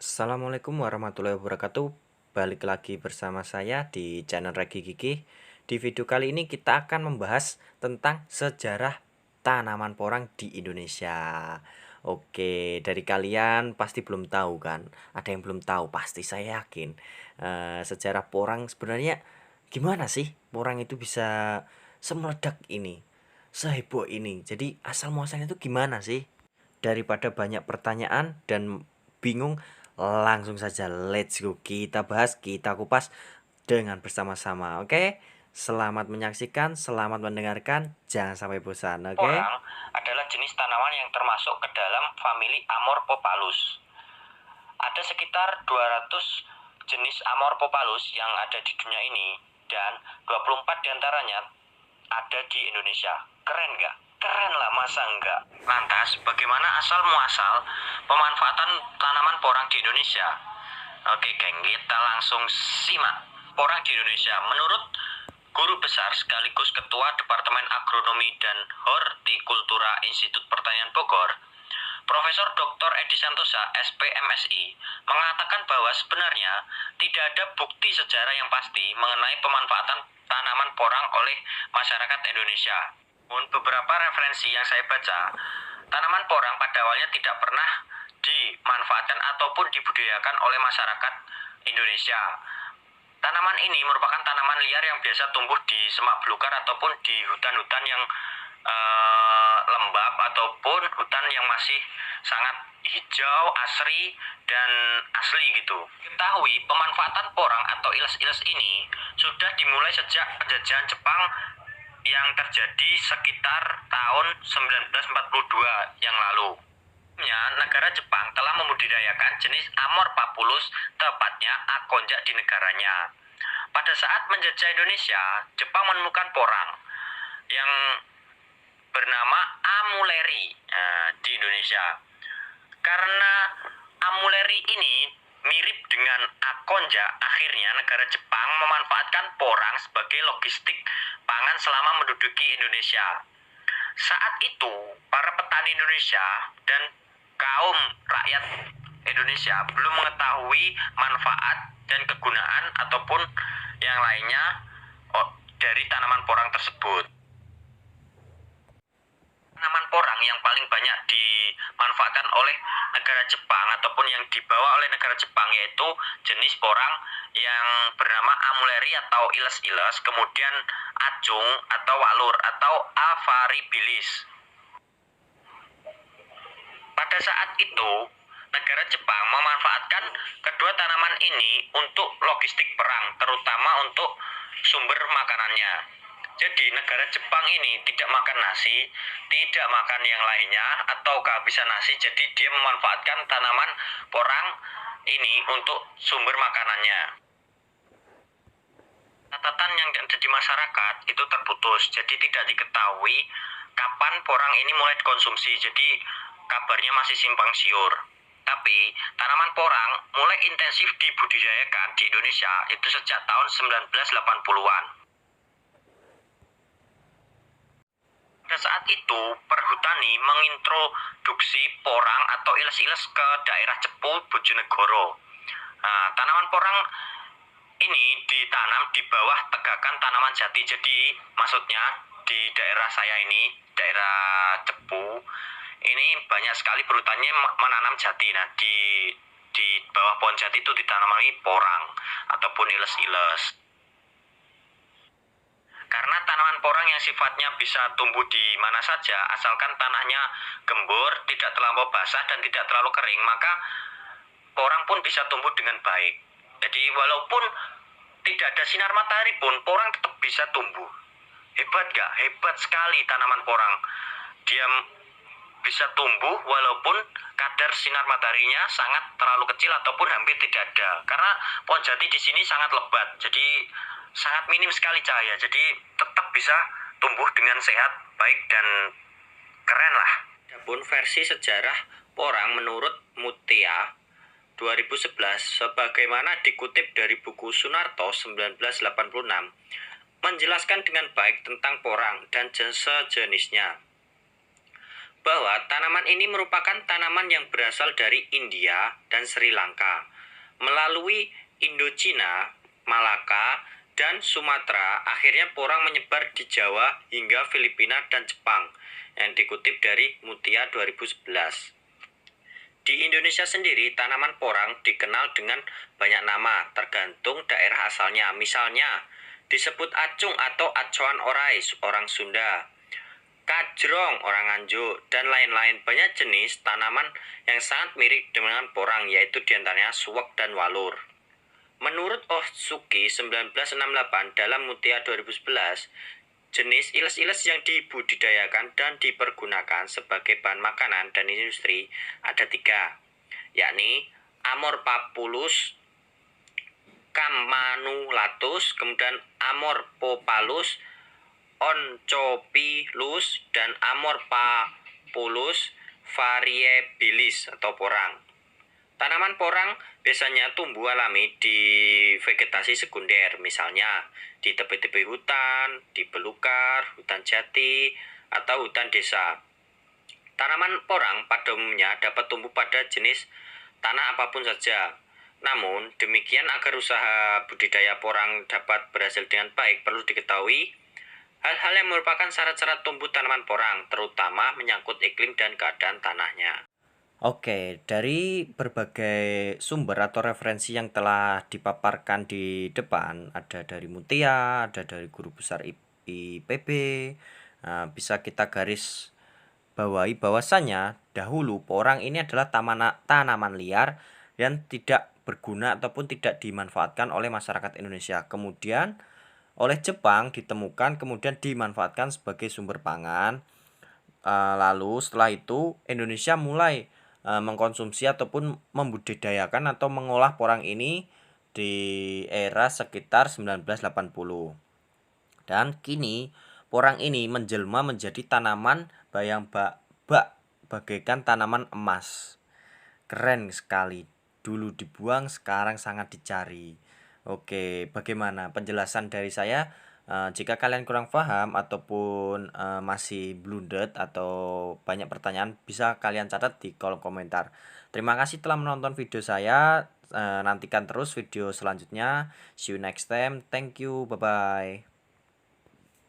Assalamualaikum warahmatullahi wabarakatuh. Balik lagi bersama saya di channel Regi Gigi. Di video kali ini kita akan membahas tentang sejarah tanaman porang di Indonesia. Oke, dari kalian pasti belum tahu kan? Ada yang belum tahu, pasti saya yakin. Sejarah porang sebenarnya gimana sih? Porang itu bisa semeledak ini, seheboh ini. Jadi asal muasalnya itu gimana sih? Daripada banyak pertanyaan dan bingung, langsung saja let's go, kita bahas, kita kupas dengan bersama-sama. Oke, selamat menyaksikan, selamat mendengarkan, jangan sampai bosan. Oke. Porang adalah jenis tanaman yang termasuk ke dalam famili Amorphophallus. Ada sekitar 200 jenis Amorphophallus yang ada di dunia ini, dan 24 diantaranya ada di Indonesia. Keren nggak? Keren lah, masa enggak? Lantas, bagaimana asal muasal pemanfaatan tanaman porang di Indonesia? Oke geng, kita langsung simak. Porang di Indonesia, menurut Guru Besar sekaligus Ketua Departemen Agronomi dan Hortikultura Institut Pertanian Bogor, Profesor Dr. Edi Santosa, SPMSI, mengatakan bahwa sebenarnya tidak ada bukti sejarah yang pasti mengenai pemanfaatan tanaman porang oleh masyarakat Indonesia. Beberapa referensi yang saya baca, tanaman porang pada awalnya tidak pernah dimanfaatkan ataupun dibudidayakan oleh masyarakat Indonesia. Tanaman ini merupakan tanaman liar yang biasa tumbuh di semak belukar ataupun di hutan-hutan yang lembab ataupun hutan yang masih sangat hijau, asri, dan asli gitu. Ketahui pemanfaatan porang atau iles-iles ini sudah dimulai sejak penjajahan Jepang yang terjadi sekitar tahun 1942 yang lalu. Negara Jepang telah membudidayakan jenis Amorphophallus, tepatnya akonja di negaranya. Pada saat menjajah Indonesia, Jepang menemukan porang yang bernama Amuleri di Indonesia. Karena Amuleri ini mirip dengan akonja, akhirnya negara Jepang memanfaatkan porang sebagai logistik pangan selama menduduki Indonesia. Saat itu, para petani Indonesia dan kaum rakyat Indonesia belum mengetahui manfaat dan kegunaan ataupun yang lainnya dari tanaman porang tersebut. Tanaman porang yang paling banyak dimanfaatkan oleh negara Jepang ataupun yang dibawa oleh negara Jepang yaitu jenis porang yang bernama Amuleri atau iles-iles, kemudian acung atau walur atau Avarabilis. Pada saat itu, negara Jepang memanfaatkan kedua tanaman ini untuk logistik perang, terutama untuk sumber makanannya. Jadi negara Jepang ini tidak makan nasi, tidak makan yang lainnya, atau kehabisan nasi, jadi dia memanfaatkan tanaman porang ini untuk sumber makanannya. Catatan yang ada di masyarakat itu terputus, jadi tidak diketahui kapan porang ini mulai dikonsumsi, jadi kabarnya masih simpang siur. Tapi tanaman porang mulai intensif dibudidayakan di Indonesia itu sejak tahun 1980-an. Pada saat itu, perhutani mengintroduksi porang atau iles-iles ke daerah Cepu, Bojonegoro. Tanaman porang ini ditanam di bawah tegakan tanaman jati. Jadi maksudnya di daerah saya ini, daerah Cepu, ini banyak sekali perhutani menanam jati. Nah, di bawah pohon jati itu ditanami porang ataupun iles-iles. Karena tanaman porang yang sifatnya bisa tumbuh di mana saja, asalkan tanahnya gembur, tidak terlalu basah dan tidak terlalu kering, maka porang pun bisa tumbuh dengan baik. Jadi walaupun tidak ada sinar matahari pun, porang tetap bisa tumbuh. Hebat gak? Hebat sekali tanaman porang. Dia bisa tumbuh walaupun kadar sinar mataharinya sangat terlalu kecil ataupun hampir tidak ada. Karena pohon jati di sini sangat lebat, jadi sangat minim sekali cahaya, jadi tetap bisa tumbuh dengan sehat, baik dan keren lah. Adapun versi sejarah porang menurut Mutia 2011 sebagaimana dikutip dari buku Sunarto 1986 menjelaskan dengan baik tentang porang dan sejenisnya. bahwa tanaman ini merupakan tanaman yang berasal dari India dan Sri Lanka, melalui Indochina, Malaka, dan Sumatera. Akhirnya porang menyebar di Jawa hingga Filipina dan Jepang, yang dikutip dari Mutia 2011. Di Indonesia sendiri, tanaman porang dikenal dengan banyak nama, tergantung daerah asalnya. Misalnya, disebut acung atau acuan orais, orang Sunda, kajrong, orang Nganjuk, dan lain-lain. Banyak jenis tanaman yang sangat mirip dengan porang, yaitu diantaranya suwek dan walur. Menurut Otsuki 1968 dalam Mutia 2011, jenis iles-iles yang dibudidayakan dan dipergunakan sebagai bahan makanan dan industri ada 3, yakni Amorpapulus, Camanulatus, kemudian Amorpopalus, Oncopilus, dan Amorpapulus variabilis atau porang. Tanaman porang biasanya tumbuh alami di vegetasi sekunder, misalnya di tepi-tepi hutan, di belukar, hutan jati, atau hutan desa. Tanaman porang pada umumnya dapat tumbuh pada jenis tanah apapun saja. Namun, demikian agar usaha budidaya porang dapat berhasil dengan baik, perlu diketahui hal-hal yang merupakan syarat-syarat tumbuh tanaman porang, terutama menyangkut iklim dan keadaan tanahnya. Oke, dari berbagai sumber atau referensi yang telah dipaparkan di depan, ada dari Mutia, ada dari Guru Besar IPB, bisa kita garis bawahi bahwasanya dahulu porang ini adalah tanaman liar yang tidak berguna ataupun tidak dimanfaatkan oleh masyarakat Indonesia. Kemudian oleh Jepang ditemukan, kemudian dimanfaatkan sebagai sumber pangan. Lalu setelah itu Indonesia mulai mengkonsumsi ataupun membudidayakan atau mengolah porang ini di era sekitar 1980. Dan kini porang ini menjelma menjadi tanaman bagaikan tanaman emas. Keren sekali. Dulu dibuang, sekarang sangat dicari. Oke, bagaimana penjelasan dari saya? Jika kalian kurang paham ataupun masih blundet atau banyak pertanyaan, bisa kalian catat di kolom komentar. Terima kasih telah menonton video saya. Nantikan terus video selanjutnya. See you next time. Thank you. Bye bye.